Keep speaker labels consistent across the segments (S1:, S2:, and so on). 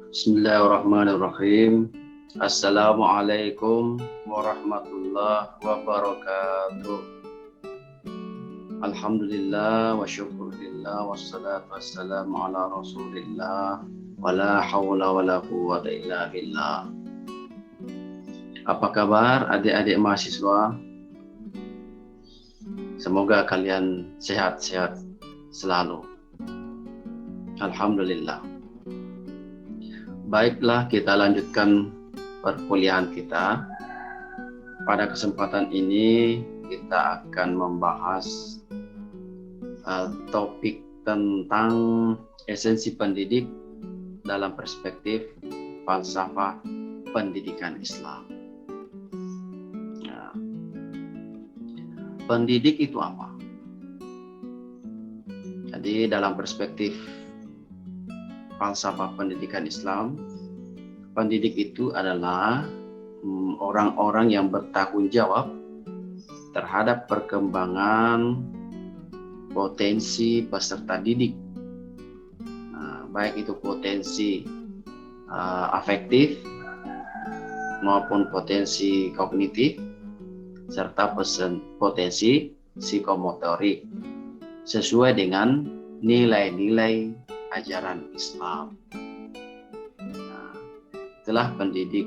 S1: Bismillahirrahmanirrahim. Assalamualaikum warahmatullahi wabarakatuh. Alhamdulillah wa syukurillah wassalatu wassalamu ala rasulillah wa la hawla wa la quwwata illa billah. Apa kabar adik-adik mahasiswa? Semoga kalian sehat-sehat selalu. Alhamdulillah. Baiklah, kita lanjutkan perkuliahan kita. Pada kesempatan ini kita akan membahas topik tentang esensi pendidik dalam perspektif falsafah pendidikan Islam. Nah, pendidik itu apa? Jadi dalam perspektif falsafah pendidikan Islam, pendidik itu adalah orang-orang yang bertanggung jawab terhadap perkembangan potensi peserta didik. Nah, baik itu potensi afektif maupun potensi kognitif serta potensi psikomotorik sesuai dengan nilai-nilai ajaran Islam. Nah, itulah pendidik.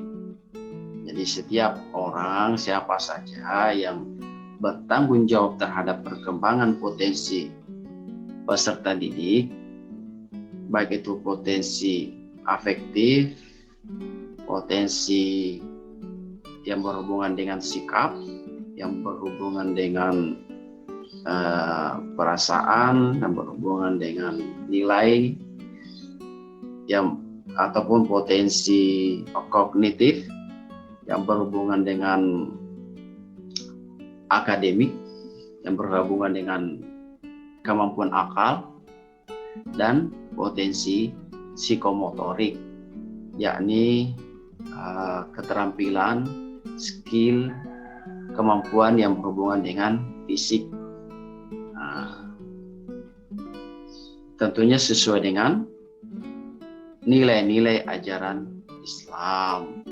S1: Jadi setiap orang, siapa saja yang bertanggung jawab terhadap perkembangan potensi peserta didik, baik itu potensi afektif, potensi yang berhubungan dengan sikap, yang berhubungan dengan perasaan, yang berhubungan dengan nilai, yang ataupun potensi kognitif yang berhubungan dengan akademik, yang berhubungan dengan kemampuan akal, dan potensi psikomotorik, yakni keterampilan, skill, kemampuan yang berhubungan dengan fisik. Tentunya sesuai dengan nilai-nilai ajaran Islam.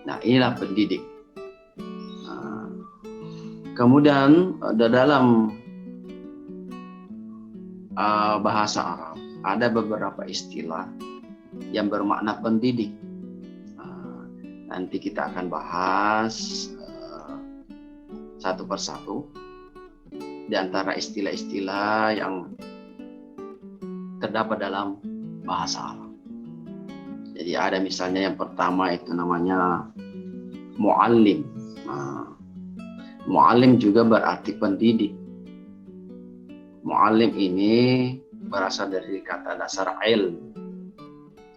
S1: Nah, inilah pendidik. Kemudian dalam bahasa Arab ada beberapa istilah yang bermakna pendidik. Nanti kita akan bahas satu persatu di antara istilah-istilah yang terdapat dalam bahasa Arab. Jadi ada misalnya yang pertama itu namanya muallim. Muallim juga berarti pendidik. Muallim ini berasal dari kata dasar ilm,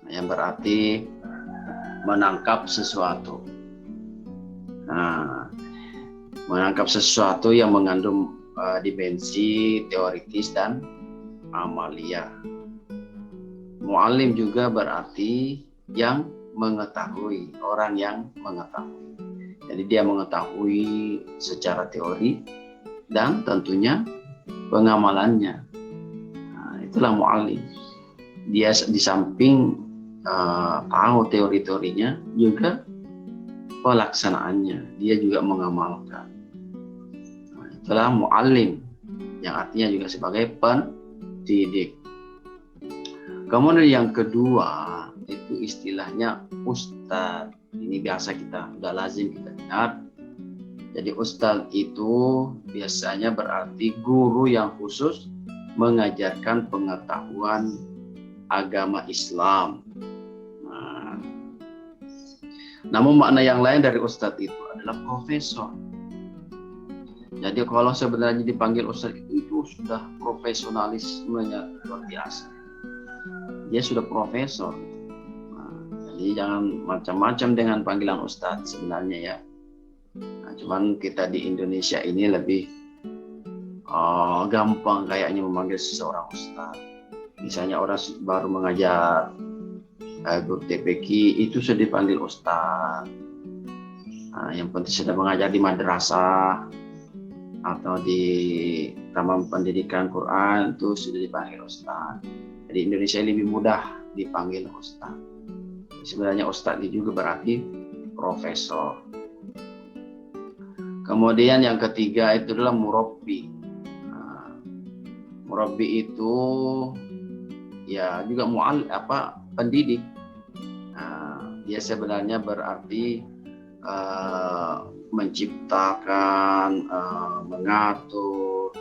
S1: yang berarti menangkap sesuatu. Menangkap sesuatu yang mengandung dimensi teoritis dan amalia. Muallim juga berarti yang mengetahui, orang yang mengetahui. Jadi dia mengetahui secara teori dan tentunya pengamalannya. Itulah muallim. Dia di samping tahu teori-teorinya, juga pelaksanaannya, dia juga mengamalkan. Itulah muallim, yang artinya juga sebagai pendidik. Kemudian yang kedua itu istilahnya ustadz. Ini biasa kita udah lazim kita dengar. Jadi ustadz itu biasanya berarti guru yang khusus mengajarkan pengetahuan agama Islam. Namun makna yang lain dari ustadz itu adalah profesor. Jadi kalau sebenarnya dipanggil ustadz itu sudah profesionalismenya luar biasa. Dia sudah profesor. Jadi jangan macam-macam dengan panggilan ustadz sebenarnya ya. Cuman kita di Indonesia ini lebih gampang kayaknya memanggil seseorang ustadz. Misalnya orang baru mengajar guru TPQ itu sudah dipanggil ustadz. Yang penting sudah mengajar di madrasah atau di taman pendidikan Quran itu sudah dipanggil ustadz. Jadi Indonesia lebih mudah dipanggil ustaz. Sebenarnya ustaz itu juga berarti profesor. Kemudian yang ketiga itu adalah murabbi. Murabbi itu ya juga pendidik. Dia sebenarnya berarti menciptakan, mengatur,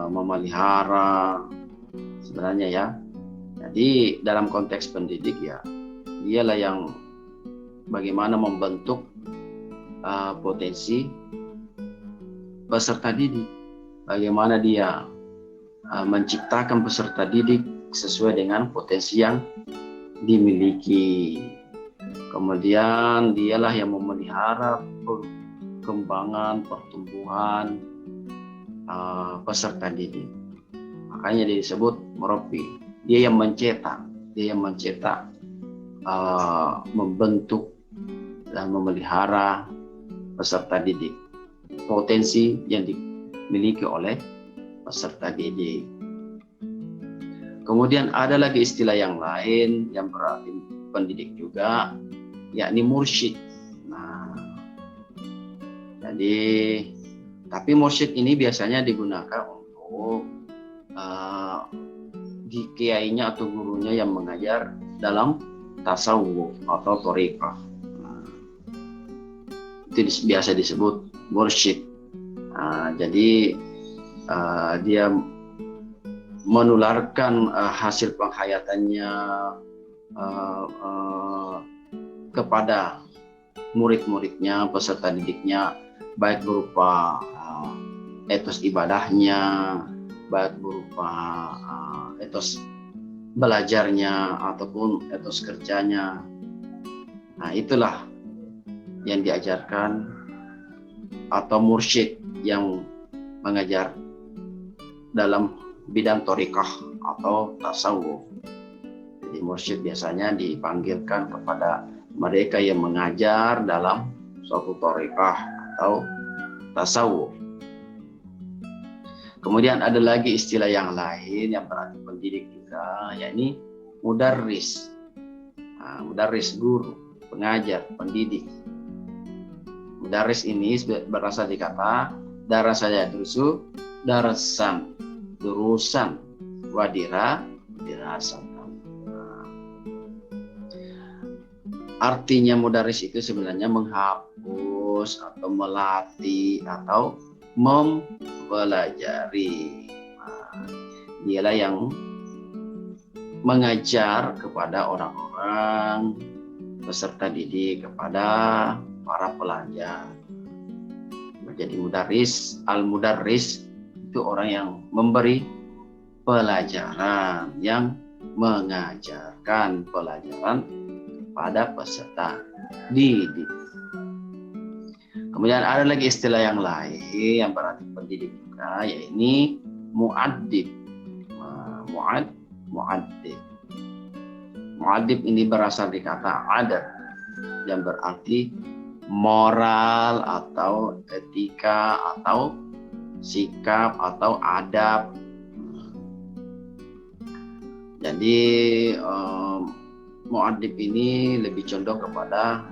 S1: memelihara sebenarnya ya. Jadi dalam konteks pendidik ya, dialah yang bagaimana membentuk potensi peserta didik, bagaimana dia menciptakan peserta didik sesuai dengan potensi yang dimiliki. Kemudian dialah yang memelihara perkembangan, pertumbuhan peserta didik. Makanya dia disebut murabbi. Dia yang mencetak, membentuk dan memelihara peserta didik. Potensi yang dimiliki oleh peserta didik. Kemudian ada lagi istilah yang lain yang berarti pendidik juga, yakni mursyid. Jadi tapi mursyid ini biasanya digunakan untuk kiainya atau gurunya yang mengajar dalam tasawuf atau thariqah. Itu biasa disebut mursyid. Jadi dia menularkan hasil penghayatannya kepada murid-muridnya, peserta didiknya, baik berupa etos ibadahnya, baik berupa etos belajarnya ataupun etos kerjanya. Nah, itulah yang diajarkan atau mursyid yang mengajar dalam bidang thariqah atau tasawuf. Jadi mursyid biasanya dipanggilkan kepada mereka yang mengajar dalam suatu thariqah atau tasawuf. Kemudian ada lagi istilah yang lain yang berarti pendidik juga, yakni mudarris. Mudarris guru, pengajar, pendidik. Mudarris ini berasal dari kata darasaya durusu, darasan, durusan, wadira, dirasan. Artinya mudarris itu sebenarnya menghapus atau melatih atau mempelajari. Dialah yang mengajar kepada orang-orang peserta didik, kepada para pelajar. Menjadi mudarris, al-mudarris itu orang yang memberi pelajaran, yang mengajarkan pelajaran pada peserta didik. Kemudian ada lagi istilah yang lain yang berarti pendidik juga, yaitu mu'addib. Mu'addib. Mu'addib ini berasal dari kata adab yang berarti moral atau etika atau sikap atau adab. Jadi mu'addib ini lebih condong kepada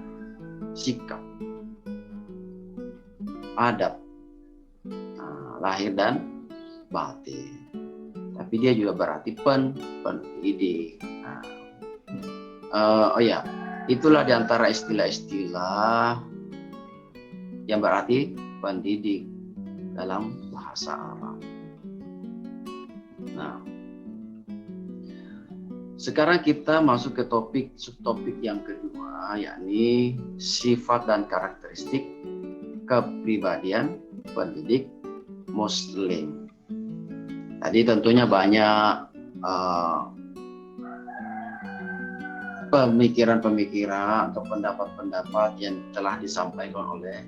S1: sikap, adab, lahir dan batin. Tapi dia juga berarti pendidik. Itulah diantara istilah-istilah yang berarti pendidik dalam bahasa Arab. Nah, sekarang kita masuk ke subtopik yang kedua, yakni sifat dan karakteristik kepribadian pendidik Muslim. Tadi tentunya banyak pemikiran-pemikiran atau pendapat-pendapat yang telah disampaikan oleh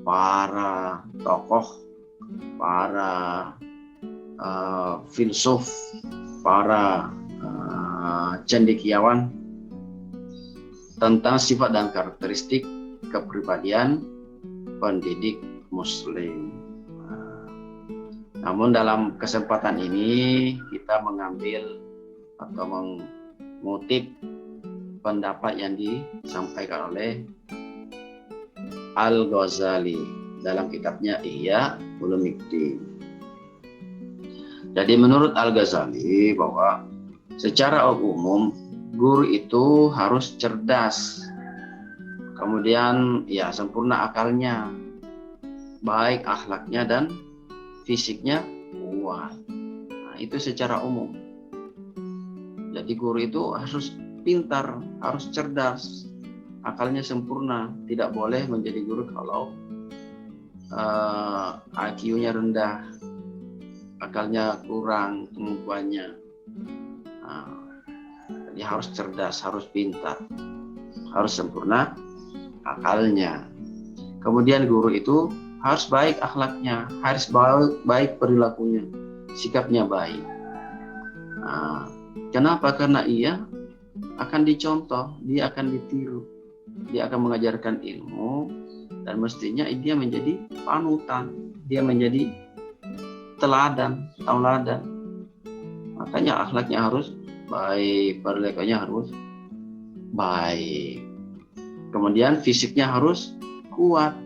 S1: para tokoh, para filsuf, para cendekiawan tentang sifat dan karakteristik kepribadian pendidik Muslim. Namun dalam kesempatan ini kita mengambil atau mengutip pendapat yang disampaikan oleh Al-Ghazali dalam kitabnya Ihya Ulumuddin. Jadi menurut Al-Ghazali bahwa secara umum guru itu harus cerdas, kemudian ya sempurna akalnya, baik akhlaknya dan fisiknya kuat. Nah, itu secara umum. Jadi guru itu harus pintar, harus cerdas, akalnya sempurna. Tidak boleh menjadi guru kalau IQ-nya rendah, akalnya kurang kemampuannya. Jadi harus cerdas, harus pintar, harus sempurna akalnya. Kemudian guru itu harus baik akhlaknya, harus baik perilakunya, sikapnya baik. Kenapa? Karena ia akan dicontoh, dia akan ditiru, dia akan mengajarkan ilmu, dan mestinya dia menjadi panutan, dia menjadi teladan. Makanya akhlaknya harus baik, perilakunya harus baik, kemudian fisiknya harus kuat.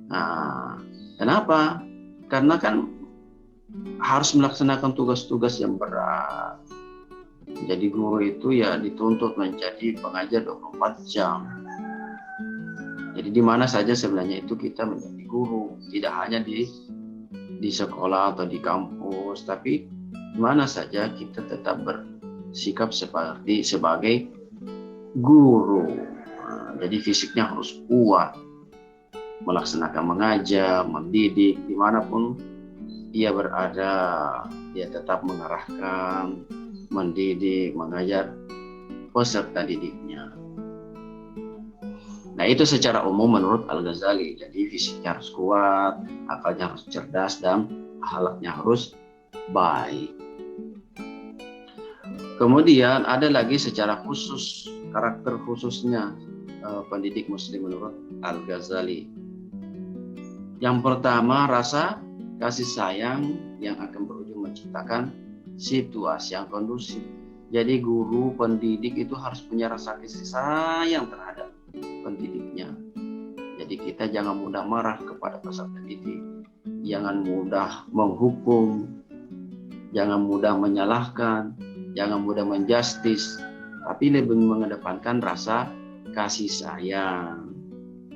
S1: Nah, kenapa? Karena kan harus melaksanakan tugas-tugas yang berat. Jadi guru itu ya dituntut menjadi pengajar 24 jam. Jadi di mana saja sebenarnya itu kita menjadi guru, tidak hanya di sekolah atau di kampus, tapi di mana saja kita tetap bersikap sebagai guru. Jadi fisiknya harus kuat, melaksanakan mengajar, mendidik, dimanapun ia berada, dia tetap mengarahkan, mendidik, mengajar peserta didiknya. Nah, itu secara umum menurut Al-Ghazali. Jadi fisiknya harus kuat, akalnya harus cerdas, dan akhlaknya harus baik. Kemudian ada lagi secara khusus, karakter khususnya pendidik muslim menurut Al-Ghazali. Yang pertama, rasa kasih sayang yang akan berujung menciptakan situasi yang kondusif. Jadi guru pendidik itu harus punya rasa kasih sayang terhadap pendidiknya. Jadi kita jangan mudah marah kepada peserta didik, jangan mudah menghukum, jangan mudah menyalahkan, jangan mudah menjustis, tapi lebih mengedepankan rasa kasih sayang.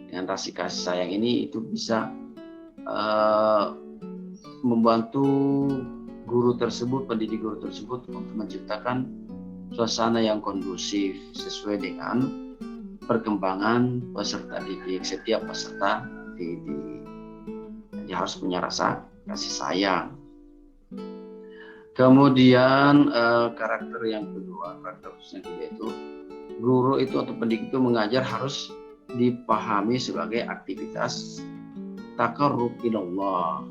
S1: Dengan rasa kasih sayang ini itu bisa membantu guru tersebut, pendidik guru tersebut untuk menciptakan suasana yang kondusif sesuai dengan perkembangan peserta didik, setiap peserta didik. Jadi harus punya rasa kasih sayang. Kemudian karakter yang kedua, karakter yang kedua itu guru itu atau pendidik itu mengajar harus dipahami sebagai aktivitas taqarrub ilallah,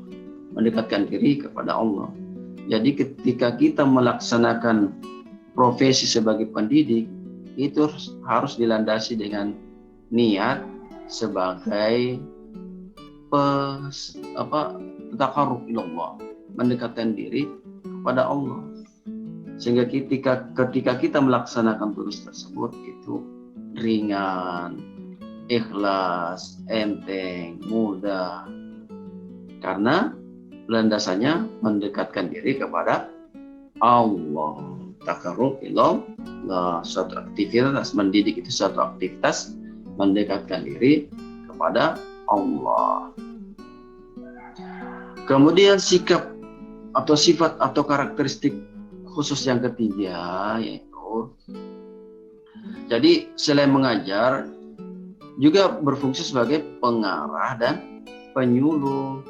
S1: mendekatkan diri kepada Allah. Jadi ketika kita melaksanakan profesi sebagai pendidik, itu harus dilandasi dengan niat sebagai taqarrub ilallah, mendekatkan diri kepada Allah. Sehingga ketika kita melaksanakan tugas tersebut itu ringan, ikhlas, enteng, mudah. Karena landasannya mendekatkan diri kepada Allah. Taqarrub ilallah, suatu aktivitas mendidik itu suatu aktivitas mendekatkan diri kepada Allah. Kemudian sikap atau sifat atau karakteristik khusus yang ketiga yaitu, jadi selain mengajar juga berfungsi sebagai pengarah dan penyuluh.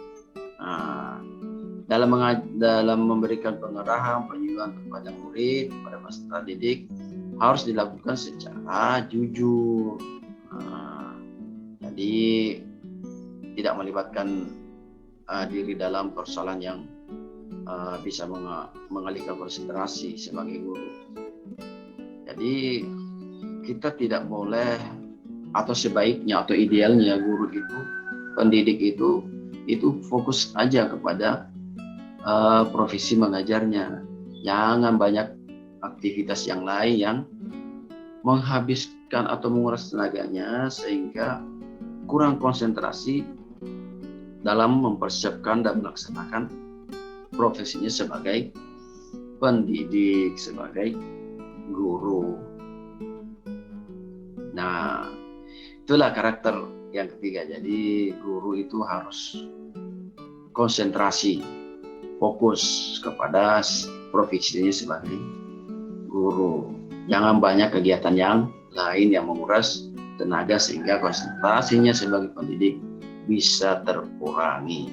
S1: Dalam memberikan pengarahan, penyuluhan kepada murid, kepada peserta didik harus dilakukan secara jujur. Jadi tidak melibatkan diri dalam persoalan yang bisa mengalihkan konsentrasi sebagai guru. Jadi kita tidak boleh, atau sebaiknya atau idealnya guru itu, pendidik itu fokus aja kepada profesi mengajarnya. Jangan banyak aktivitas yang lain yang menghabiskan atau menguras tenaganya sehingga kurang konsentrasi dalam mempersiapkan dan melaksanakan profesinya sebagai pendidik, sebagai guru. Nah, itulah karakter yang ketiga. Jadi guru itu harus konsentrasi, fokus kepada profesinya sebagai guru. Jangan banyak kegiatan yang lain yang menguras tenaga sehingga konsentrasinya sebagai pendidik bisa terkurangi.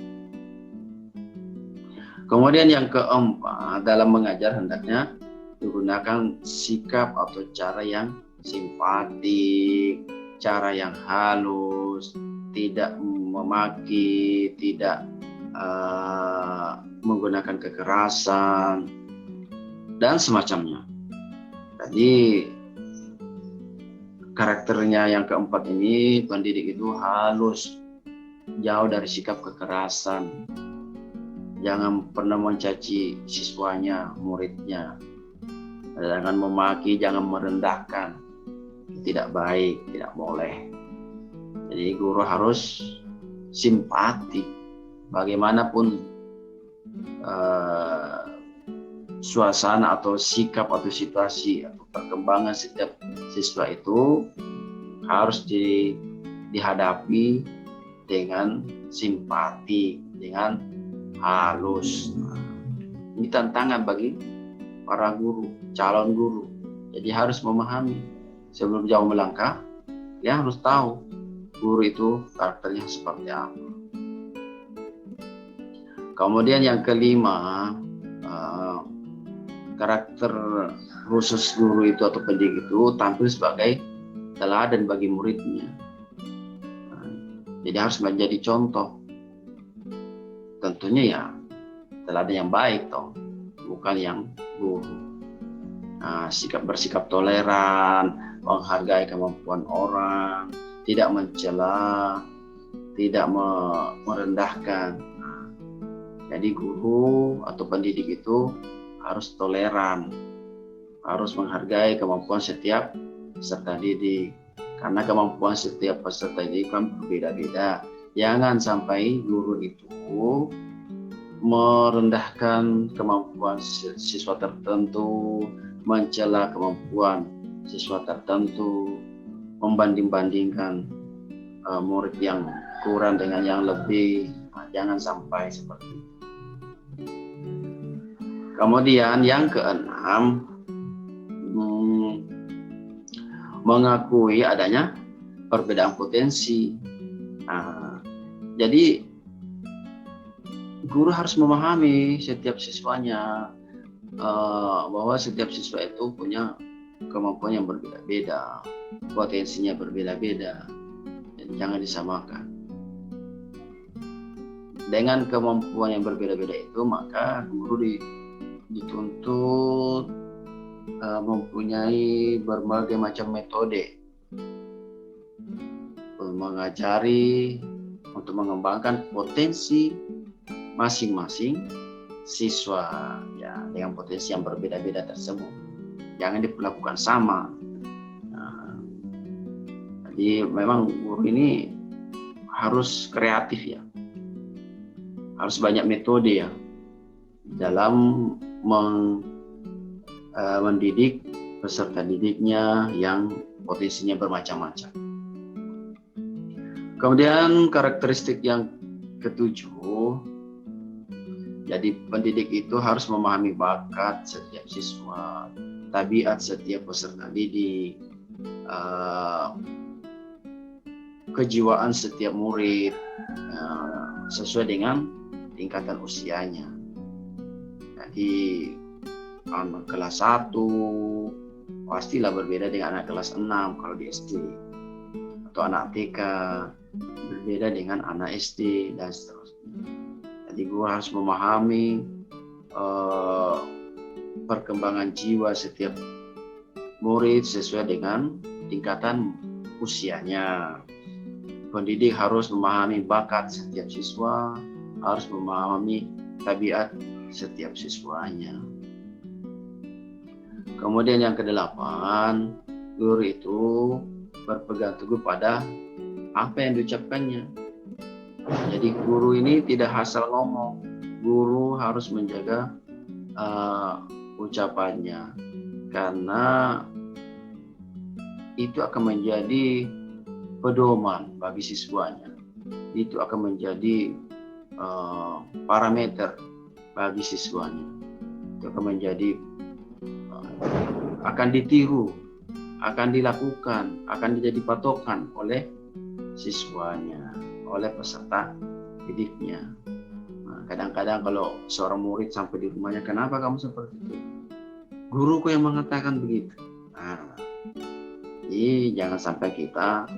S1: Kemudian yang keempat, dalam mengajar hendaknya menggunakan sikap atau cara yang simpatik, cara yang halus, tidak memaki, tidak menggunakan kekerasan, dan semacamnya. Jadi karakternya yang keempat ini, pendidik itu halus, jauh dari sikap kekerasan. Jangan pernah mencaci siswanya, muridnya. Jangan memaki, jangan merendahkan. Tidak baik, tidak boleh. Jadi guru harus simpatik. Bagaimanapun suasana atau sikap atau situasi atau perkembangan setiap siswa itu harus dihadapi dengan simpati, dengan halus. Ini tantangan bagi para guru, calon guru. Jadi harus memahami sebelum jauh melangkah, dia harus tahu guru itu karakternya seperti apa. Kemudian yang kelima, karakter khusus guru itu atau pendidik itu tampil sebagai teladan bagi muridnya. Jadi harus menjadi contoh. Tentunya ya teladan yang baik toh, bukan yang buruk. Bersikap toleran, menghargai kemampuan orang, tidak mencela, tidak merendahkan. Jadi guru atau pendidik itu harus toleran, harus menghargai kemampuan setiap peserta didik. Karena kemampuan setiap peserta didik kan berbeda-beda. Jangan sampai guru itu merendahkan kemampuan siswa tertentu, mencela kemampuan siswa tertentu, membanding-bandingkan murid yang kurang dengan yang lebih. Jangan sampai seperti itu. Kemudian yang keenam, mengakui adanya perbedaan potensi. Jadi guru harus memahami setiap siswanya, bahwa setiap siswa itu punya kemampuan yang berbeda-beda, potensinya berbeda-beda, dan jangan disamakan. Dengan kemampuan yang berbeda-beda itu, maka guru dituntut mempunyai berbagai macam metode mengajari untuk mengembangkan potensi masing-masing siswa ya, dengan potensi yang berbeda-beda tersebut. Jangan diperlakukan sama. Jadi memang guru ini harus kreatif ya, harus banyak metode ya dalam mendidik peserta didiknya yang potensinya bermacam-macam. Kemudian karakteristik yang ketujuh, jadi pendidik itu harus memahami bakat setiap siswa, tabiat setiap peserta didik, kejiwaan setiap murid sesuai dengan tingkatan usianya. Jadi anak kelas 1 pastilah berbeda dengan anak kelas 6 kalau di SD, atau anak TK berbeda dengan anak SD dan seterusnya. Jadi guru harus memahami perkembangan jiwa setiap murid sesuai dengan tingkatan usianya. Pendidik harus memahami bakat setiap siswa, harus memahami tabiat setiap siswanya. Kemudian yang kedelapan, guru itu berpegang teguh pada apa yang diucapkannya. Jadi guru ini tidak asal ngomong, guru harus menjaga ucapannya, karena itu akan menjadi pedoman bagi siswanya. Itu akan menjadi parameter bagi siswanya. Itu akan menjadi akan ditiru, akan dilakukan, akan menjadi patokan oleh siswanya, oleh peserta didiknya. Nah, kadang-kadang kalau seorang murid sampai di rumahnya, kenapa kamu seperti itu? Guruku yang mengatakan begitu. Nah, jadi jangan sampai kita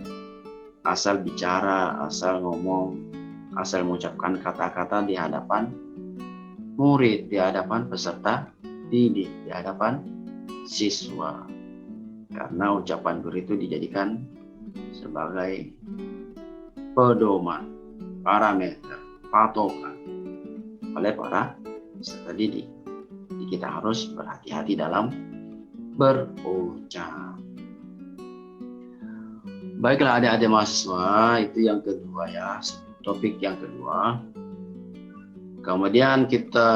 S1: asal bicara, asal ngomong, asal mengucapkan kata-kata di hadapan murid, di hadapan peserta didik, di hadapan siswa. Karena ucapan guru itu dijadikan sebagai pedoman, parameter, patokan oleh para peserta didik. Jadi kita harus berhati-hati dalam berucap. Baiklah adik-adik mahasiswa, itu yang kedua ya, topik yang kedua. Kemudian kita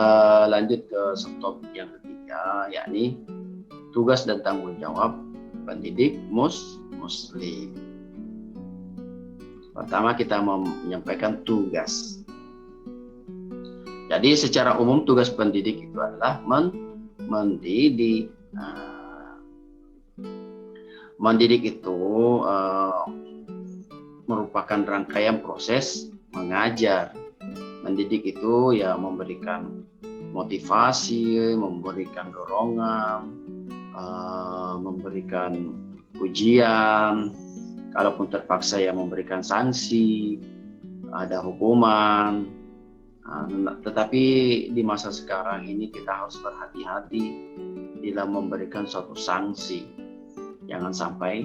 S1: lanjut ke subtopik yang ketiga, yakni tugas dan tanggung jawab pendidik muslim. Pertama kita menyampaikan tugas. Jadi secara umum tugas pendidik itu adalah mendidik. Mendidik itu merupakan rangkaian proses mengajar. Mendidik itu ya memberikan motivasi, memberikan dorongan, memberikan pujian, kalaupun terpaksa ya memberikan sanksi, ada hukuman. Tetapi di masa sekarang ini kita harus berhati-hati dalam memberikan suatu sanksi. Jangan sampai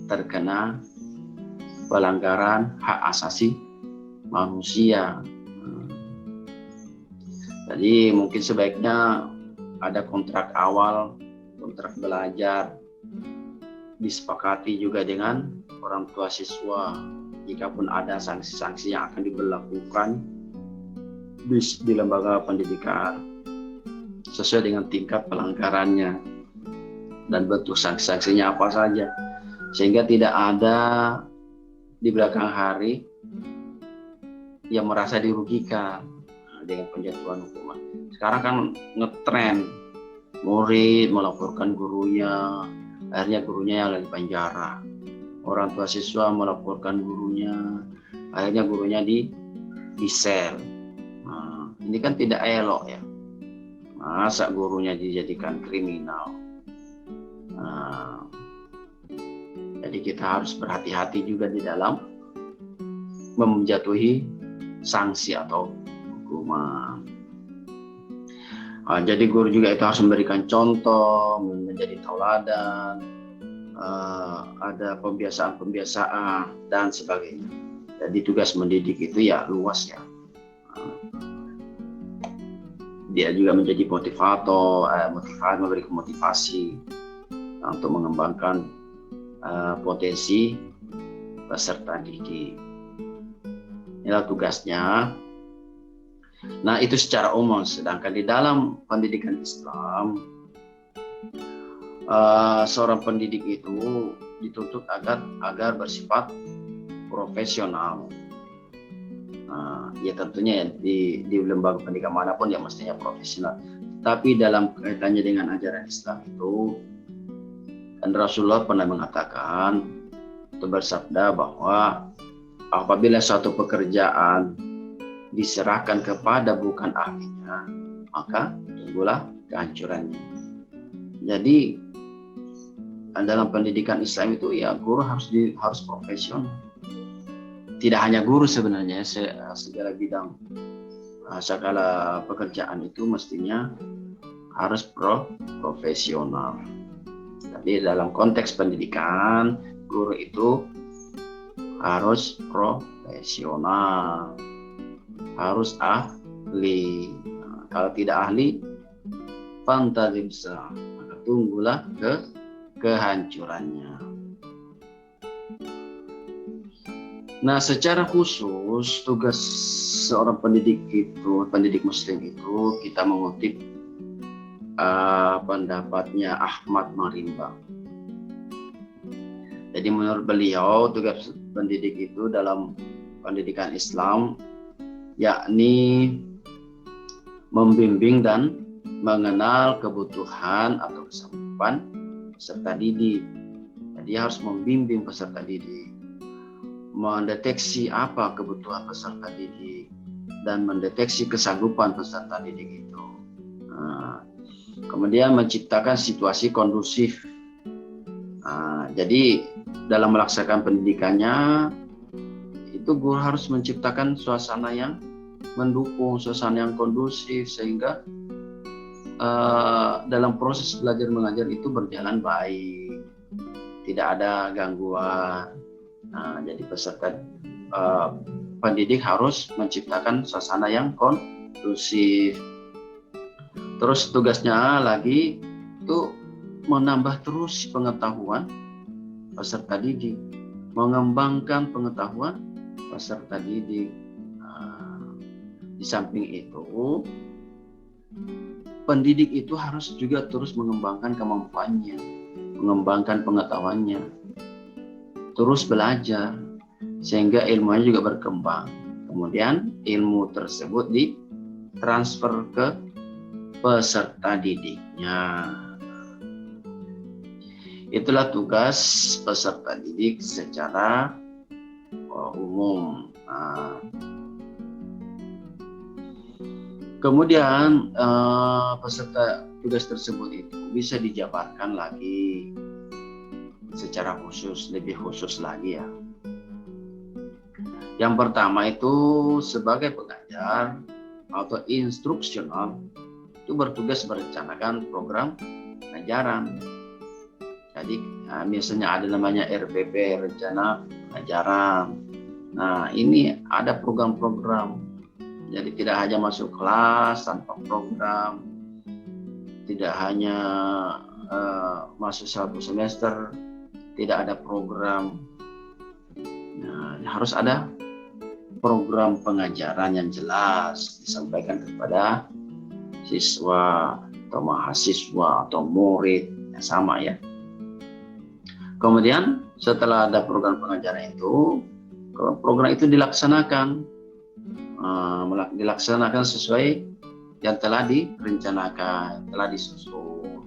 S1: terkena pelanggaran hak asasi manusia. Jadi mungkin sebaiknya ada kontrak awal, kontrak belajar, disepakati juga dengan orang tua siswa. Jikapun ada sanksi-sanksi yang akan diberlakukan di lembaga pendidikan sesuai dengan tingkat pelanggarannya dan bentuk sanksi-sanksinya apa saja, sehingga tidak ada di belakang hari yang merasa dirugikan dengan penjatuhan hukuman. Sekarang kan ngetren murid melaporkan gurunya, akhirnya gurunya yang lagi penjara. Orang tua siswa melaporkan gurunya, akhirnya gurunya di sel. Nah, ini kan tidak elok ya. Masa gurunya dijadikan kriminal? Nah, jadi kita harus berhati-hati juga di dalam menjatuhi sanksi atau hukuman. Jadi guru juga itu harus memberikan contoh, menjadi tauladan, ada pembiasaan dan sebagainya. Jadi tugas mendidik itu ya luas ya. Dia juga menjadi motivator, memberikan motivasi untuk mengembangkan potensi peserta didik. Inilah tugasnya. Nah, itu secara umum. Sedangkan di dalam pendidikan Islam, seorang pendidik itu dituntut agar bersifat profesional. Ya tentunya di lembaga pendidikan manapun ya mestinya profesional. Tapi dalam kaitannya dengan ajaran Islam itu, dan Rasulullah pernah mengatakan atau bersabda bahwa apabila suatu pekerjaan diserahkan kepada bukan ahlinya, maka tunggulah kehancurannya. Jadi dalam pendidikan Islam itu ya guru harus profesional. Tidak hanya guru sebenarnya, segala bidang, segala pekerjaan itu mestinya harus profesional. Tapi dalam konteks pendidikan, guru itu harus profesional, harus ahli. Kalau tidak ahli, fantazimsa, maka tunggulah kehancurannya. Nah, secara khusus tugas seorang pendidik muslim itu, kita mengutip pendapatnya Ahmad Marimba. Jadi menurut beliau, tugas pendidik itu dalam pendidikan Islam yakni membimbing dan mengenal kebutuhan atau kesanggupan peserta didik. Jadi harus membimbing peserta didik, mendeteksi apa kebutuhan peserta didik, dan mendeteksi kesanggupan peserta didik itu. Kemudian menciptakan situasi kondusif. Jadi dalam melaksanakan pendidikannya itu guru harus menciptakan suasana yang mendukung, suasana yang kondusif, sehingga dalam proses belajar mengajar itu berjalan baik, tidak ada gangguan. Jadi peserta pendidik harus menciptakan suasana yang kondusif. Terus tugasnya lagi itu menambah terus pengetahuan peserta didik, mengembangkan pengetahuan peserta didik. Di samping itu, pendidik itu harus juga terus mengembangkan kemampuannya, mengembangkan pengetahuannya, terus belajar sehingga ilmunya juga berkembang. Kemudian ilmu tersebut ditransfer ke peserta didiknya. Itulah tugas peserta didik secara umum. Kemudian peserta tugas tersebut itu bisa dijabarkan lagi secara khusus, lebih khusus lagi ya. Yang pertama itu sebagai pengajar atau instruksional, itu bertugas merencanakan program pengajaran. Jadi misalnya ada namanya RPP, rencana pengajaran. Nah, ini ada program-program. Jadi tidak hanya masuk kelas tanpa program, tidak hanya masuk satu semester tidak ada program. Nah, harus ada program pengajaran yang jelas disampaikan kepada siswa atau mahasiswa atau murid yang sama ya. Kemudian setelah ada program pengajaran itu, program itu dilaksanakan sesuai yang telah direncanakan, telah disusun.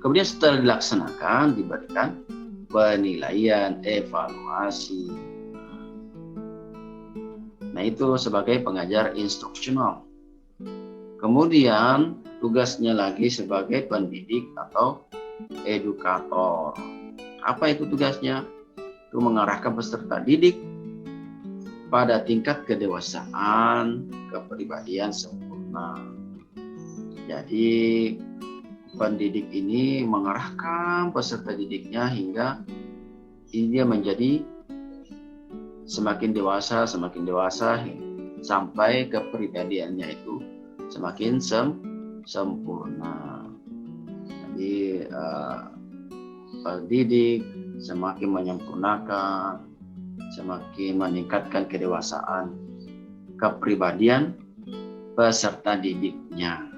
S1: Kemudian setelah dilaksanakan diberikan penilaian, evaluasi. Nah, itu sebagai pengajar instruksional. Kemudian tugasnya lagi sebagai pendidik atau edukator. Apa itu tugasnya? Itu mengarahkan peserta didik pada tingkat kedewasaan, kepribadian sempurna. Jadi pendidik ini mengarahkan peserta didiknya hingga dia menjadi semakin dewasa sampai kepribadiannya itu semakin sempurna. Jadi pendidik semakin menyempurnakan, semakin meningkatkan kedewasaan kepribadian peserta didiknya.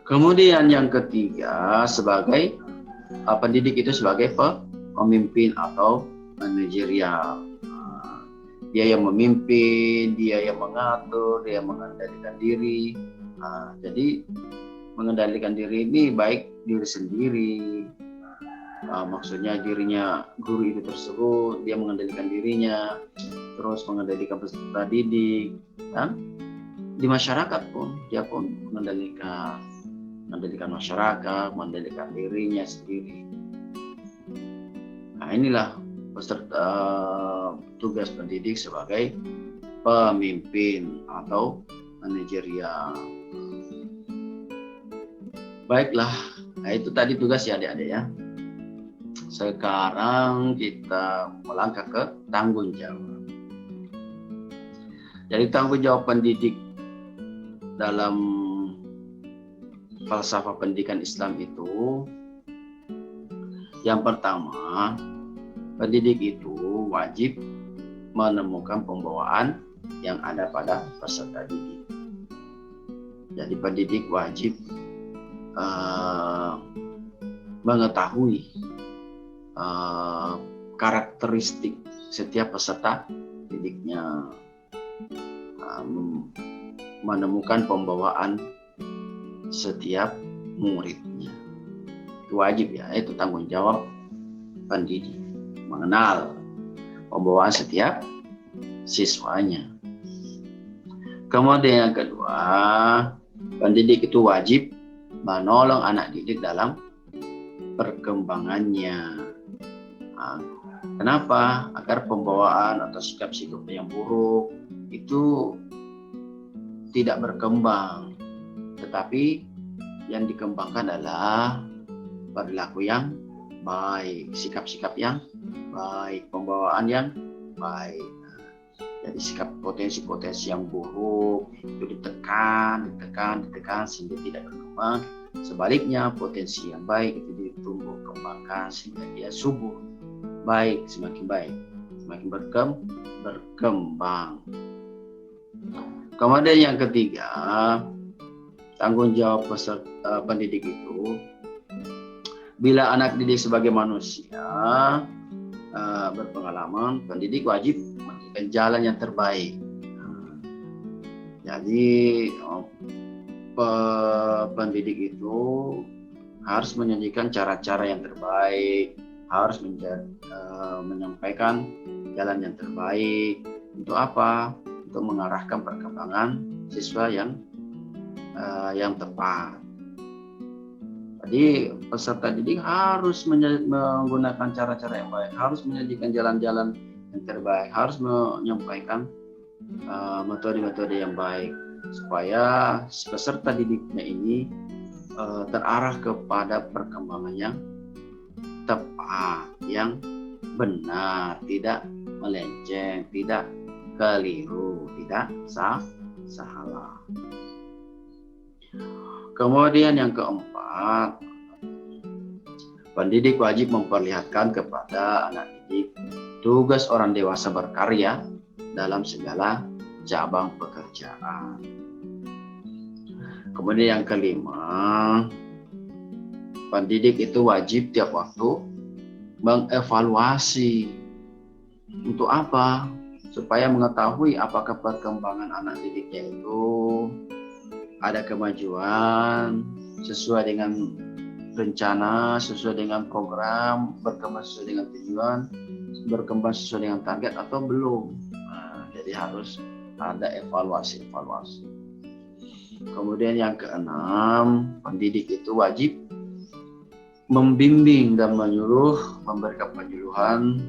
S1: Kemudian yang ketiga, sebagai pendidik itu sebagai pemimpin atau manajerial. Dia yang memimpin, dia yang mengatur, dia yang mengendalikan diri. Jadi mengendalikan diri ini baik diri sendiri, maksudnya dirinya guru itu tersebut, dia mengendalikan dirinya, terus mengendalikan peserta didik, dan di masyarakat pun dia pun mengendalikan masyarakat, mengendalikan dirinya sendiri. Nah, inilah peserta tugas pendidik sebagai pemimpin atau manajerial. Baiklah, nah itu tadi tugas ya adik-adik ya. Sekarang kita melangkah ke tanggung jawab. Jadi tanggung jawab pendidik dalam falsafah pendidikan Islam itu, yang pertama, pendidik itu wajib menemukan pembawaan yang ada pada peserta didik. Jadi pendidik wajib mengetahui karakteristik setiap peserta didiknya, menemukan pembawaan setiap muridnya. Itu wajib ya, itu tanggung jawab pendidik, mengenal pembawaan setiap siswanya. Kemudian yang kedua, pendidik itu wajib menolong anak didik dalam perkembangannya. Kenapa? Agar pembawaan atau sikap-sikap yang buruk itu tidak berkembang, tetapi yang dikembangkan adalah perilaku yang baik, sikap-sikap yang baik, pembawaan yang baik. Jadi sikap potensi-potensi yang buruk itu ditekan sehingga tidak berkembang. Sebaliknya potensi yang baik itu ditumbuh kembangkan sehingga dia subur, baik, semakin berkembang. Kemudian yang ketiga, tanggung jawab pendidik itu, bila anak didik sebagai manusia berpengalaman, pendidik wajib memberikan jalan yang terbaik. Jadi pendidik itu harus menyajikan cara-cara yang terbaik, harus menyampaikan jalan yang terbaik. Untuk apa? Untuk mengarahkan perkembangan siswa yang tepat. Jadi peserta didik harus menggunakan cara-cara yang baik, harus menyajikan jalan-jalan yang terbaik, harus menyampaikan metode-metode yang baik supaya peserta didiknya ini terarah kepada perkembangan yang tepat, yang benar, tidak melenceng, tidak keliru, tidak salah. Kemudian yang keempat, pendidik wajib memperlihatkan kepada anak didik tugas orang dewasa berkarya dalam segala cabang pekerjaan. Kemudian yang kelima, pendidik itu wajib tiap waktu mengevaluasi. Untuk apa? Supaya mengetahui apakah perkembangan anak didiknya itu ada kemajuan sesuai dengan rencana, sesuai dengan program, berkembang sesuai dengan tujuan, berkembang sesuai dengan target atau belum. Jadi harus ada evaluasi. Kemudian yang keenam, pendidik itu wajib membimbing dan memberikan penyuluhan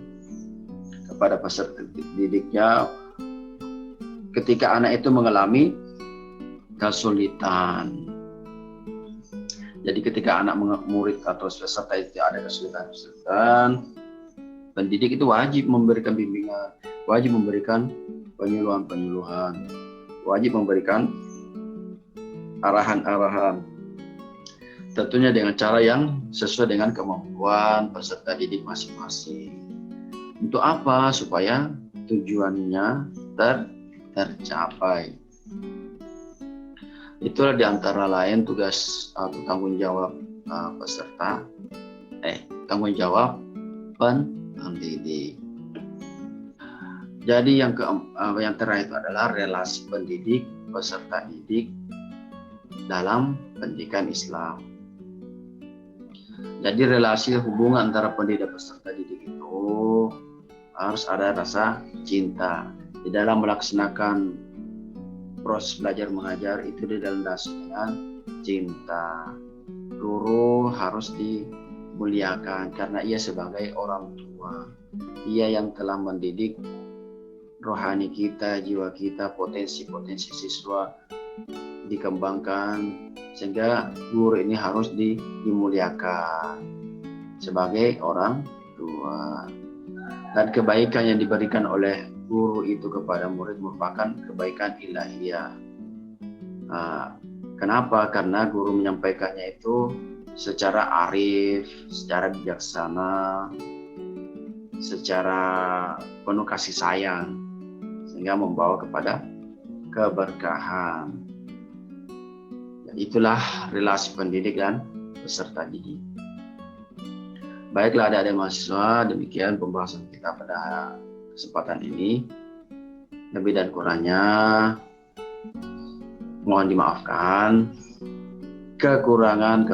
S1: kepada peserta didiknya ketika anak itu mengalami kesulitan. Jadi ketika anak murid atau peserta itu ada kesulitan, pendidik itu wajib memberikan bimbingan, wajib memberikan penyuluhan, wajib memberikan arahan-arahan. Tentunya dengan cara yang sesuai dengan kemampuan peserta didik masing-masing. Untuk apa? Supaya tujuannya tercapai. Itulah diantara lain tugas atau tanggung jawab tanggung jawab pendidik. Jadi yang terakhir itu adalah relasi pendidik peserta didik dalam pendidikan Islam. Jadi relasi hubungan antara pendidik dan peserta didik itu harus ada rasa cinta di dalam melaksanakan proses belajar mengajar itu didasari dengan cinta. Guru harus dimuliakan karena ia sebagai orang tua. Ia yang telah mendidik rohani kita, jiwa kita, potensi-potensi siswa dikembangkan, sehingga guru ini harus dimuliakan sebagai orang tua. Dan kebaikan yang diberikan oleh guru itu kepada murid merupakan kebaikan ilahiyah. Kenapa? Karena guru menyampaikannya itu secara arif, secara bijaksana, secara penuh kasih sayang, sehingga membawa kepada keberkahan. Dan itulah relasi pendidik dan peserta didik. Baiklah adik-adik mahasiswa, demikian pembahasan kita pada kesempatan ini. Lebih dan kurangnya mohon dimaafkan. Kekurangan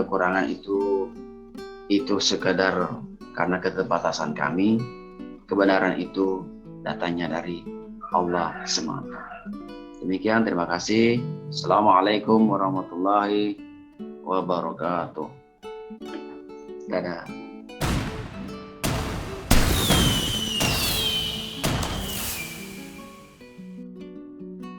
S1: itu sekadar karena keterbatasan kami. Kebenaran itu datangnya dari Allah semata. Demikian, terima kasih. Assalamualaikum warahmatullahi wabarakatuh. Dadah.